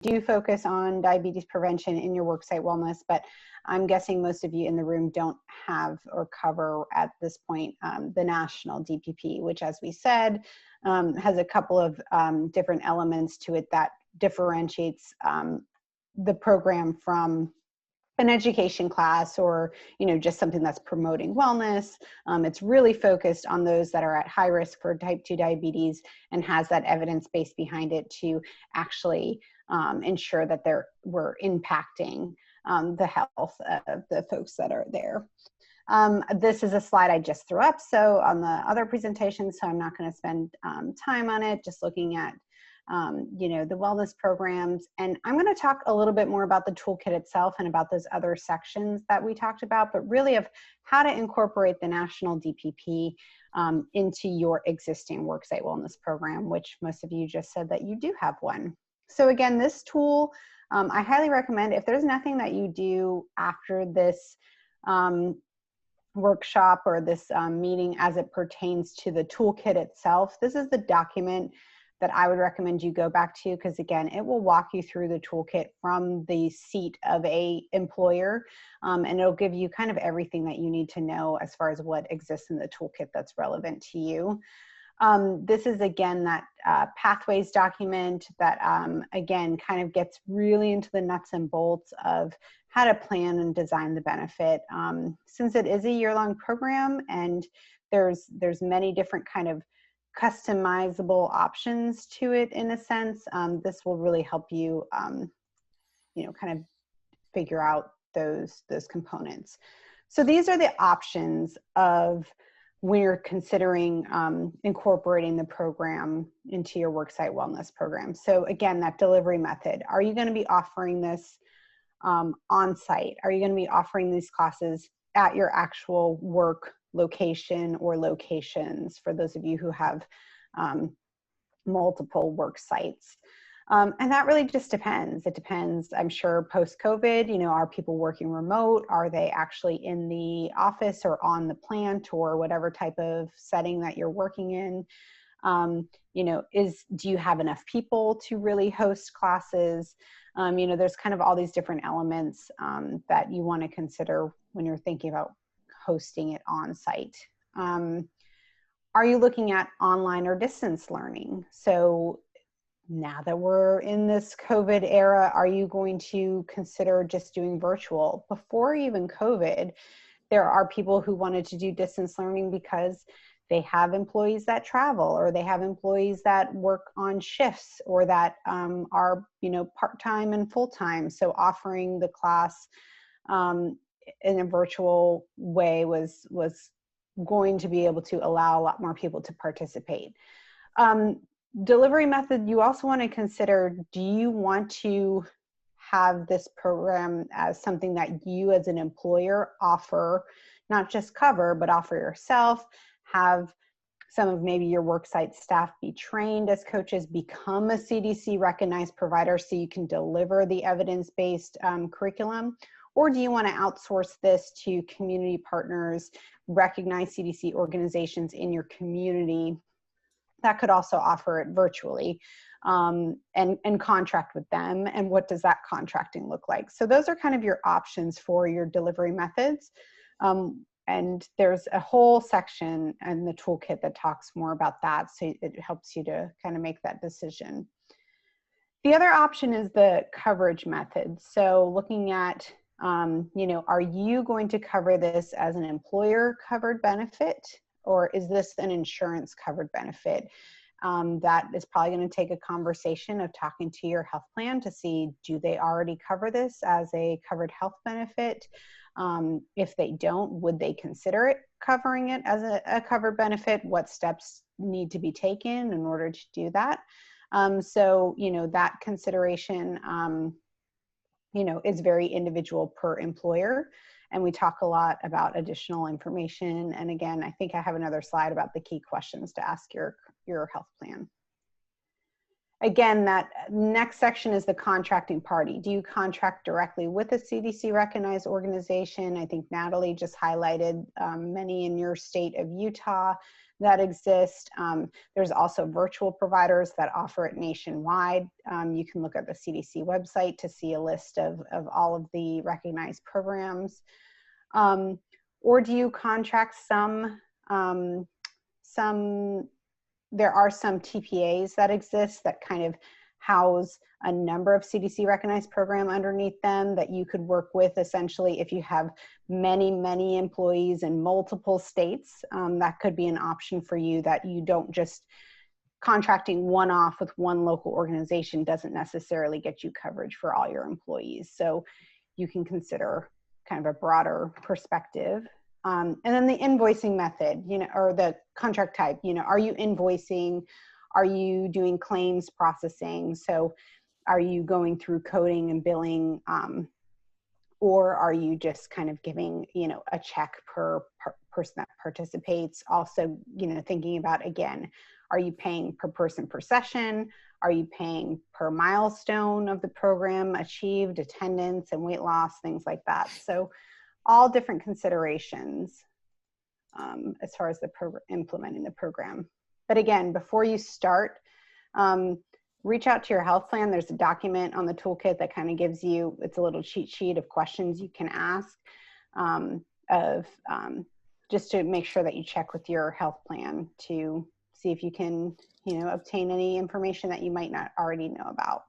do focus on diabetes prevention in your worksite wellness, but I'm guessing most of you in the room don't have or cover at this point the national DPP, which, as we said, has a couple of different elements to it that differentiates the program from an education class or, just something that's promoting wellness. It's really focused on those that are at high risk for type 2 diabetes and has that evidence base behind it to actually ensure that we're impacting the health of the folks that are there. This is a slide I just threw up, so on the other presentation, so I'm not going to spend time on it, just looking at the wellness programs. And I'm going to talk a little bit more about the toolkit itself and about those other sections that we talked about, but really of how to incorporate the national DPP into your existing worksite wellness program, which most of you just said that you do have one. So again, this tool, I highly recommend, if there's nothing that you do after this workshop or this meeting as it pertains to the toolkit itself, this is the document that I would recommend you go back to, because again, it will walk you through the toolkit from the seat of a employer, and it'll give you kind of everything that you need to know as far as what exists in the toolkit that's relevant to you. This is again that pathways document that again kind of gets really into the nuts and bolts of how to plan and design the benefit. Since it is a year-long program and there's many different kind of customizable options to it in a sense, this will really help you kind of figure out those components. So these are the options of when you're considering incorporating the program into your worksite wellness program. So again, that delivery method, are you going to be offering this on site? Are you going to be offering these classes at your actual work location or locations, for those of you who have multiple work sites? And that really just depends. It depends, I'm sure, post-COVID, are people working remote? Are they actually in the office or on the plant or whatever type of setting that you're working in? Do you have enough people to really host classes? There's kind of all these different elements that you want to consider when you're thinking about hosting it on site. Are you looking at online or distance learning? So now that we're in this COVID era, are you going to consider just doing virtual? Before even COVID, there are people who wanted to do distance learning because they have employees that travel, or they have employees that work on shifts, or that are part-time and full-time. So offering the class in a virtual way was going to be able to allow a lot more people to participate. Delivery method, you also want to consider, do you want to have this program as something that you as an employer offer, not just cover, but offer yourself, have some of maybe your worksite staff be trained as coaches, become a CDC recognized provider so you can deliver the evidence-based curriculum? Or do you want to outsource this to community partners, recognized CDC organizations in your community that could also offer it virtually, and contract with them? And what does that contracting look like? So those are kind of your options for your delivery methods. And there's a whole section in the toolkit that talks more about that, so it helps you to kind of make that decision. The other option is the coverage method. So looking at, are you going to cover this as an employer covered benefit, or is this an insurance covered benefit? That is probably going to take a conversation of talking to your health plan to see, do they already cover this as a covered health benefit? If they don't, would they consider it covering it as a covered benefit? What steps need to be taken in order to do that? So, that consideration, is very individual per employer. And we talk a lot about additional information. And again, I think I have another slide about the key questions to ask your health plan. Again, that next section is the contracting party. Do you contract directly with a CDC recognized organization? I think Natalie just highlighted many in your state of Utah that exist. There's also virtual providers that offer it nationwide. You can look at the CDC website to see a list of all of the recognized programs. Or do you contract there are some TPAs that exist that kind of house a number of CDC recognized program underneath them that you could work with essentially if you have many, many employees in multiple states. That could be an option for you, that you don't just contracting one off with one local organization doesn't necessarily get you coverage for all your employees. So you can consider kind of a broader perspective. And then the invoicing method, or the contract type, are you invoicing? Are you doing claims processing? So are you going through coding and billing, or are you just kind of giving, a check per person that participates? Also, thinking about, again, are you paying per person per session? Are you paying per milestone of the program achieved, attendance and weight loss, things like that? So all different considerations as far as implementing the program. But again, before you start, reach out to your health plan. There's a document on the toolkit that kind of gives you, it's a little cheat sheet of questions you can ask just to make sure that you check with your health plan to see if you can, obtain any information that you might not already know about.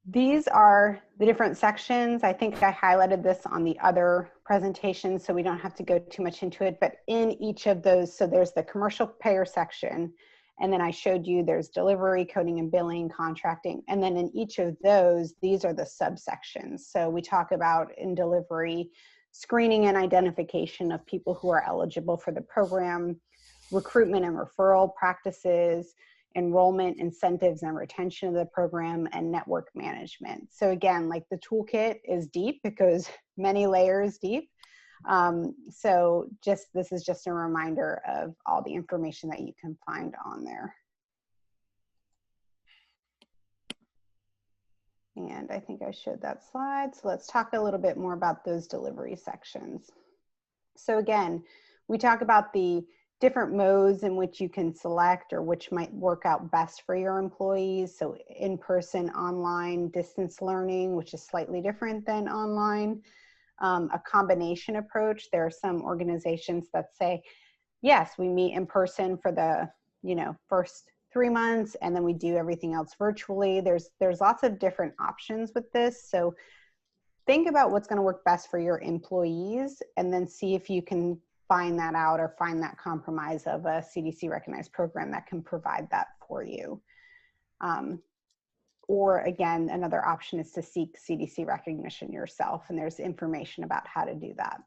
These are the different sections. I think I highlighted this on the other presentation, so we don't have to go too much into it, but in each of those, so there's the commercial payer section, and then I showed you there's delivery, coding and billing, contracting, and then in each of those, these are the subsections. So we talk about in delivery, screening and identification of people who are eligible for the program, recruitment and referral practices, enrollment, incentives, and retention of the program, and network management. So again, like the toolkit is deep, it goes many layers deep. So this is just a reminder of all the information that you can find on there. And I think I showed that slide. So let's talk a little bit more about those delivery sections. So again, we talk about the different modes in which you can select or which might work out best for your employees. So in-person, online, distance learning, which is slightly different than online. A combination approach. There are some organizations that say, yes, we meet in person for the first 3 months, and then we do everything else virtually. There's lots of different options with this. So think about what's going to work best for your employees, and then see if you can find that out or find that compromise of a CDC recognized program that can provide that for you. Or again, another option is to seek CDC recognition yourself, and there's information about how to do that.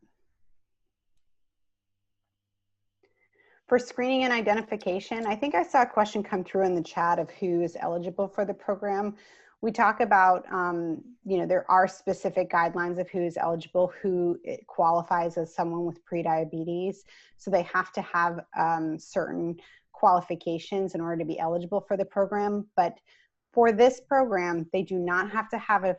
For screening and identification, I think I saw a question come through in the chat of who is eligible for the program. We talk about, there are specific guidelines of who is eligible, who qualifies as someone with prediabetes. So they have to have certain qualifications in order to be eligible for the program. But for this program, they do not have to have a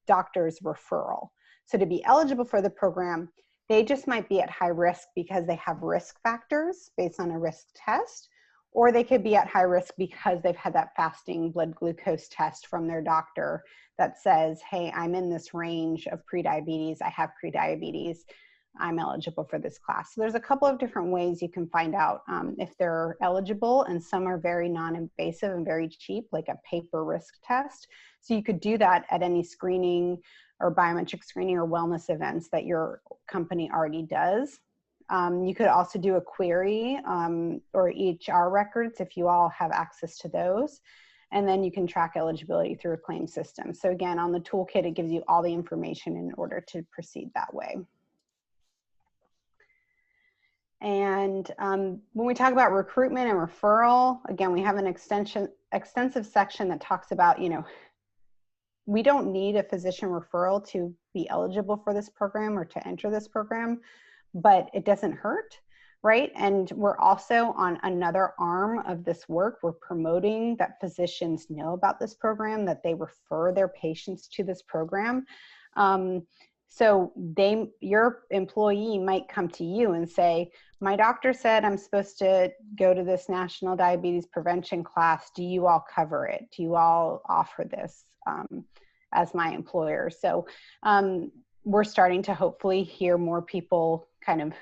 doctor's referral. So to be eligible for the program, they just might be at high risk because they have risk factors based on a risk test, or they could be at high risk because they've had that fasting blood glucose test from their doctor that says, hey, I'm in this range of prediabetes, I have prediabetes, I'm eligible for this class. So there's a couple of different ways you can find out if they're eligible, and some are very non-invasive and very cheap, like a paper risk test. So you could do that at any screening or biometric screening or wellness events that your company already does. You could also do a query or EHR records if you all have access to those. And then you can track eligibility through a claim system. So again, on the toolkit, it gives you all the information in order to proceed that way. And when we talk about recruitment and referral, again, we have an extensive section that talks about, we don't need a physician referral to be eligible for this program or to enter this program, but it doesn't hurt, right? And we're also on another arm of this work. We're promoting that physicians know about this program, that they refer their patients to this program. So your employee might come to you and say, my doctor said I'm supposed to go to this national diabetes prevention class. Do you all cover it? Do you all offer this as my employer? So we're starting to hopefully hear more people kind of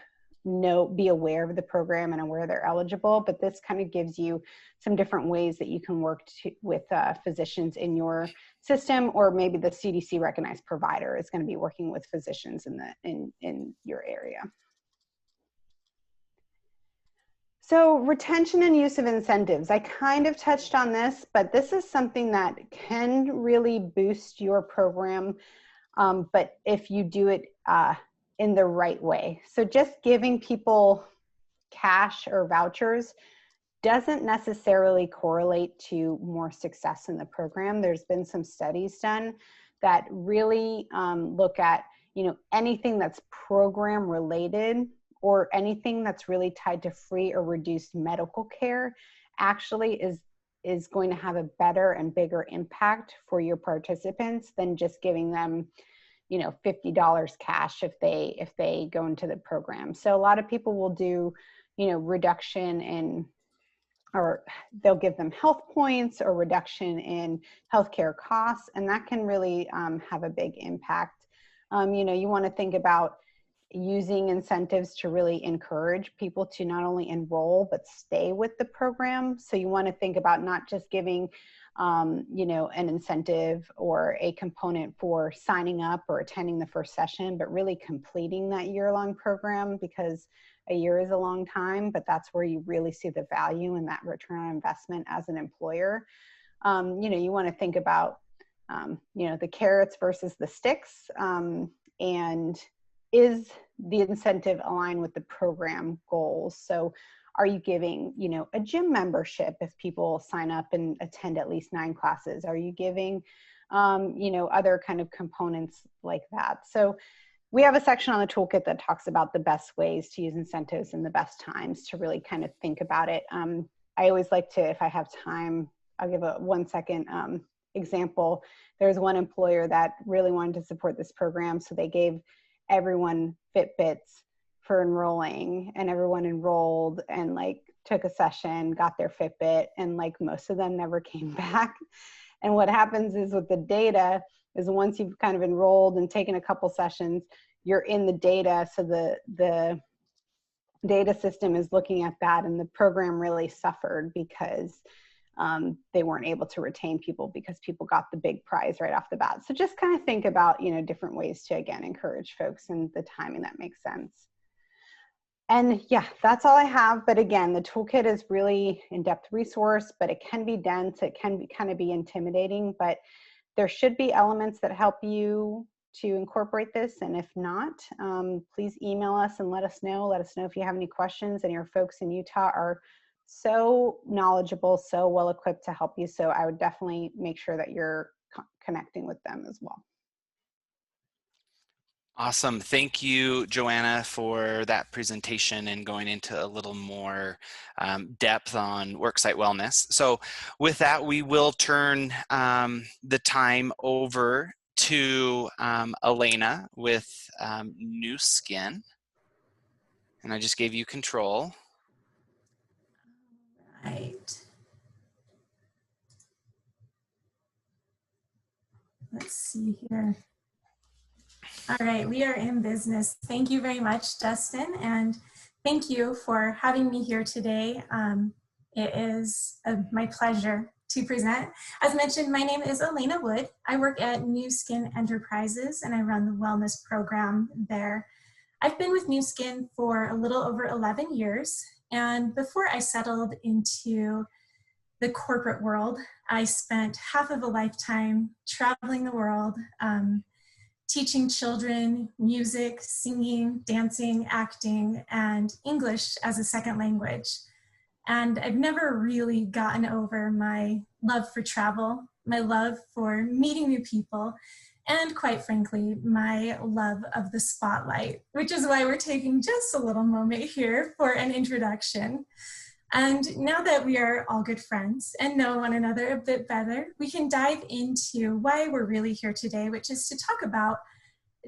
be aware of the program and aware they're eligible, but this kind of gives you some different ways that you can work with physicians in your system, or maybe the CDC recognized provider is going to be working with physicians in your area. So retention and use of incentives, I kind of touched on this, but this is something that can really boost your program, but if you do it in the right way. So just giving people cash or vouchers doesn't necessarily correlate to more success in the program. There's been some studies done that really look at, anything that's program related or anything that's really tied to free or reduced medical care actually is going to have a better and bigger impact for your participants than just giving them $50 cash if they go into the program. So a lot of people will do, reduction in, or they'll give them health points or reduction in healthcare costs, and that can really have a big impact. You want to think about using incentives to really encourage people to not only enroll but stay with the program. So you want to think about not just giving an incentive or a component for signing up or attending the first session, but really completing that year-long program, because a year is a long time, but that's where you really see the value and that return on investment as an employer. You want to think about, the carrots versus the sticks, and is the incentive aligned with the program goals? So are you giving, a gym membership if people sign up and attend at least 9 classes? Are you giving, other kind of components like that? So we have a section on the toolkit that talks about the best ways to use incentives and the best times to really kind of think about it. I always like to, if I have time, I'll give a 1-second example. There's one employer that really wanted to support this program, so they gave everyone Fitbits for enrolling, and everyone enrolled and took a session, got their Fitbit, and most of them never came back. And what happens is with the data is once you've kind of enrolled and taken a couple sessions, you're in the data. So the data system is looking at that, and the program really suffered because they weren't able to retain people because people got the big prize right off the bat. So just kind of think about, different ways to, again, encourage folks and the timing that makes sense. And yeah, that's all I have. But again, the toolkit is really in-depth resource, but it can be dense. It can kind of be intimidating, but there should be elements that help you to incorporate this. And if not, please email us and let us know. Let us know if you have any questions, and your folks in Utah are so knowledgeable, so well equipped to help you. So I would definitely make sure that you're connecting with them as well. Awesome. Thank you, Joanna, for that presentation and going into a little more depth on worksite wellness. So with that, we will turn the time over to Elena with Nu Skin. And I just gave you control. Right. Let's see here. All right, we are in business. Thank you very much, Dustin, and thank you for having me here today. It is my pleasure to present. As mentioned, my name is Elena Wood. I work at Nu Skin Enterprises, and I run the wellness program there. I've been with Nu Skin for a little over 11 years, and before I settled into the corporate world, I spent half of a lifetime traveling the world, teaching children music, singing, dancing, acting, and English as a second language. And I've never really gotten over my love for travel, my love for meeting new people, and quite frankly, my love of the spotlight, which is why we're taking just a little moment here for an introduction. And now that we are all good friends and know one another a bit better, we can dive into why we're really here today, which is to talk about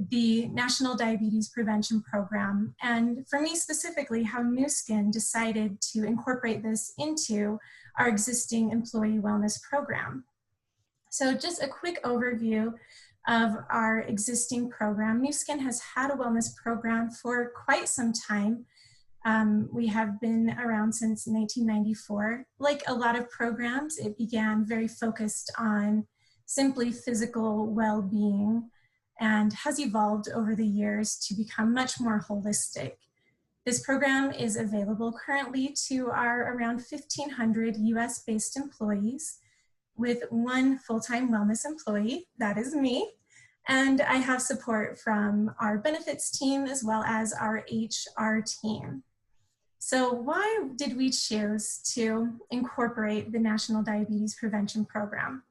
the National Diabetes Prevention Program, and for me specifically, how Nu Skin decided to incorporate this into our existing employee wellness program. So just a quick overview of our existing program. Nu Skin has had a wellness program for quite some time. We have been around since 1994. Like a lot of programs, it began very focused on simply physical well-being and has evolved over the years to become much more holistic. This program is available currently to our around 1,500 US-based employees, with one full-time wellness employee, that is me, and I have support from our benefits team as well as our HR team. So why did we choose to incorporate the National Diabetes Prevention Program?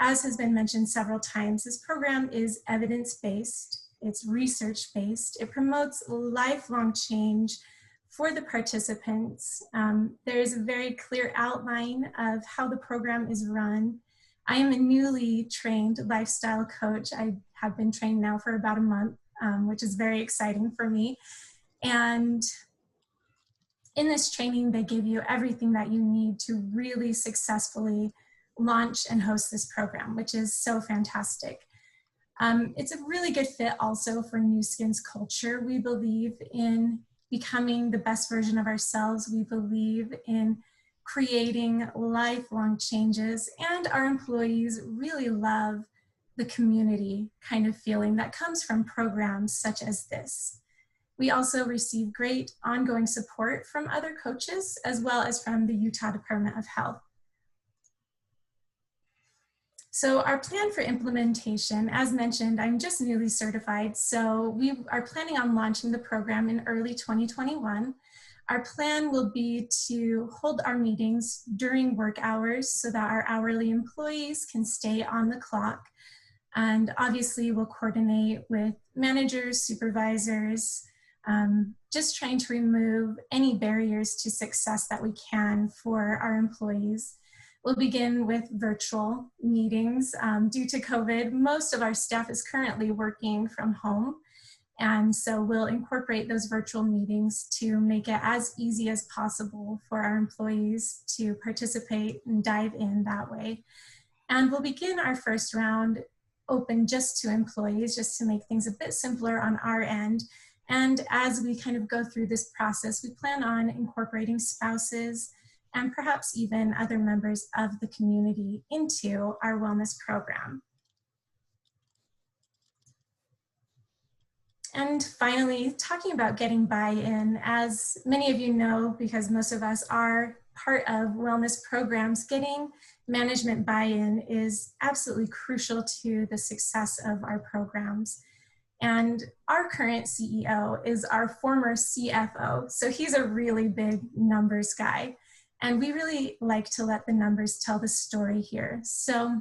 As has been mentioned several times, this program is evidence-based, it's research-based, it promotes lifelong change for the participants. There is a very clear outline of how the program is run. I am a newly trained lifestyle coach. I have been trained now for about a month, which is very exciting for me. And in this training, they give you everything that you need to really successfully launch and host this program, which is so fantastic. It's a really good fit also for Nu Skin's culture. We believe in becoming the best version of ourselves. We believe in creating lifelong changes, and our employees really love the community kind of feeling that comes from programs such as this. We also receive great ongoing support from other coaches as well as from the Utah Department of Health. So our plan for implementation, as mentioned, I'm just newly certified, so we are planning on launching the program in early 2021. Our plan will be to hold our meetings during work hours so that our hourly employees can stay on the clock. And obviously we'll coordinate with managers, supervisors, just trying to remove any barriers to success that we can for our employees. We'll begin with virtual meetings. Due to COVID, most of our staff is currently working from home. And so we'll incorporate those virtual meetings to make it as easy as possible for our employees to participate and dive in that way. And we'll begin our first round open just to employees, just to make things a bit simpler on our end. And as we kind of go through this process, we plan on incorporating spouses and perhaps even other members of the community into our wellness program. And finally, talking about getting buy-in, as many of you know, because most of us are part of wellness programs, getting management buy-in is absolutely crucial to the success of our programs. And our current CEO is our former CFO, so he's a really big numbers guy. And we really like to let the numbers tell the story here. So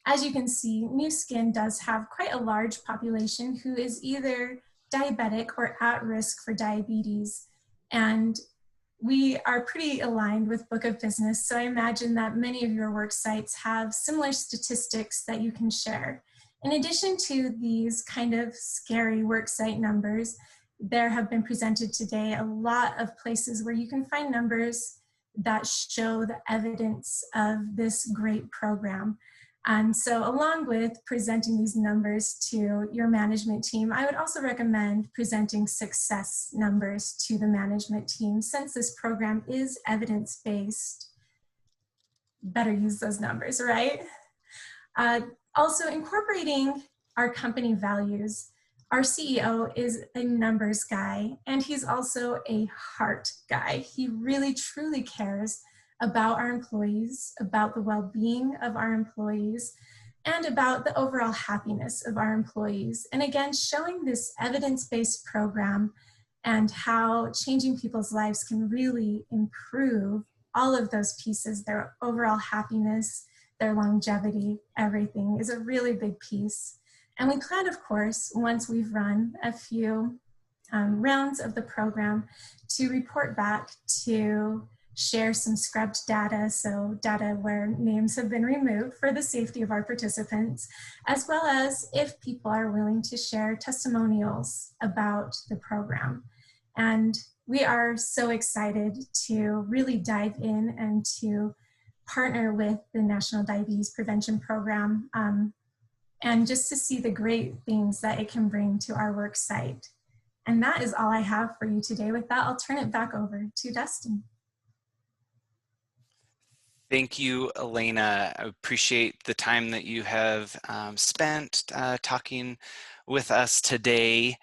as you can see, Nu Skin does have quite a large population who is either diabetic or at risk for diabetes. And we are pretty aligned with Book of Business. So I imagine that many of your work sites have similar statistics that you can share. In addition to these kind of scary worksite numbers, there have been presented today a lot of places where you can find numbers that show the evidence of this great program. And so along with presenting these numbers to your management team, I would also recommend presenting success numbers to the management team. Since this program is evidence-based, better use those numbers, right? Also incorporating our company values. Our CEO is a numbers guy, and he's also a heart guy. He really, truly cares about our employees, about the well-being of our employees, and about the overall happiness of our employees. And again, showing this evidence-based program and how changing people's lives can really improve all of those pieces, their overall happiness, their longevity, everything is a really big piece. And we plan, of course, once we've run a few rounds of the program, to report back to share some scrubbed data, so data where names have been removed for the safety of our participants, as well as if people are willing to share testimonials about the program. And we are so excited to really dive in and to partner with the National Diabetes Prevention Program, and just to see the great things that it can bring to our work site. And that is all I have for you today. With that, I'll turn it back over to Dustin. Thank you, Elena. I appreciate the time that you have spent talking with us today.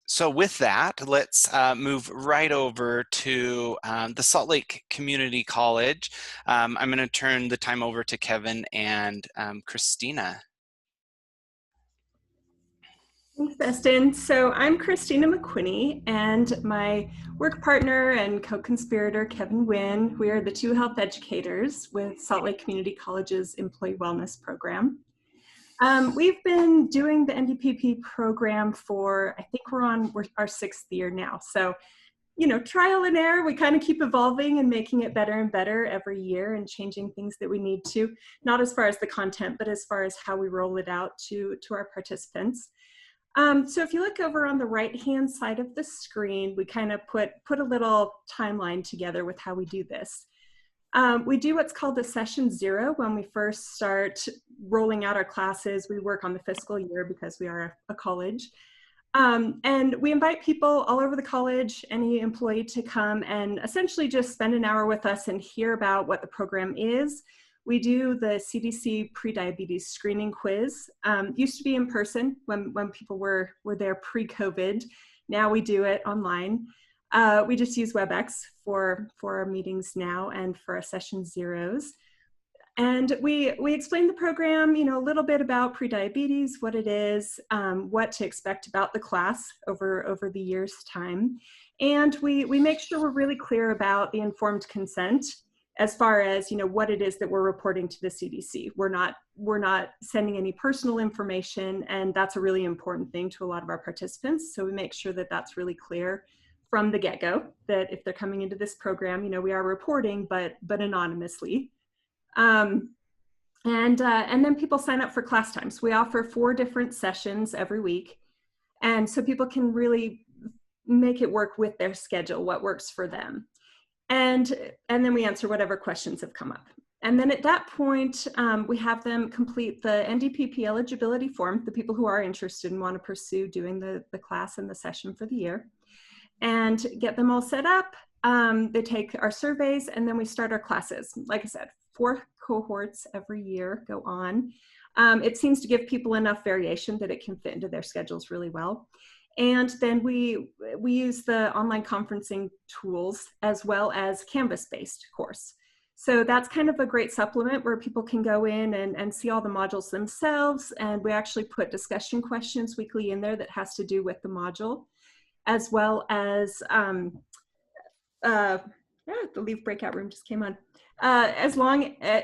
So with that, let's move right over to the Salt Lake Community College. I'm going to turn the time over to Kevin and Christina. Thanks, Dustin. So I'm Christina McQuinney, and my work partner and co-conspirator, Kevin Wynn, we are the two health educators with Salt Lake Community College's Employee Wellness Program. We've been doing the NDPP program for, I think we're our 6th year now. So, you know, trial and error, we kind of keep evolving and making it better and better every year and changing things that we need to, not as far as the content, but as far as how we roll it out to our participants. So if you look over on the right-hand side of the screen, we kind of put a little timeline together with how we do this. We do what's called the session 0 when we first start rolling out our classes. We work on the fiscal year because we are a college. And we invite people all over the college, any employee, to come and essentially just spend an hour with us and hear about what the program is. We do the CDC pre-diabetes screening quiz. Used to be in person when people were there pre-COVID. Now we do it online. We just use WebEx for our meetings now and for our session 0s. And we explain the program, you know, a little bit about pre-diabetes, what it is, what to expect about the class over the year's time. And we make sure we're really clear about the informed consent as far as, you know, what it is that we're reporting to the CDC. We're not sending any personal information, and that's a really important thing to a lot of our participants. So we make sure that that's really clear from the get-go, that if they're coming into this program, you know, we are reporting, but anonymously. And then people sign up for class times. We offer 4 different sessions every week, and so people can really make it work with their schedule, what works for them. And then we answer whatever questions have come up. And then at that point, we have them complete the NDPP eligibility form, the people who are interested and want to pursue doing the class and the session for the year, and get them all set up. They take our surveys, and then we start our classes. Like I said, 4 cohorts every year go on. It seems to give people enough variation that it can fit into their schedules really well. And then we use the online conferencing tools as well as Canvas-based course. So that's kind of a great supplement where people can go in and see all the modules themselves. And we actually put discussion questions weekly in there that has to do with the module, as well as, the Leave Breakout room just came on.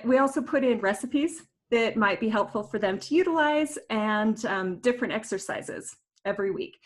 We also put in recipes that might be helpful for them to utilize, and different exercises every week.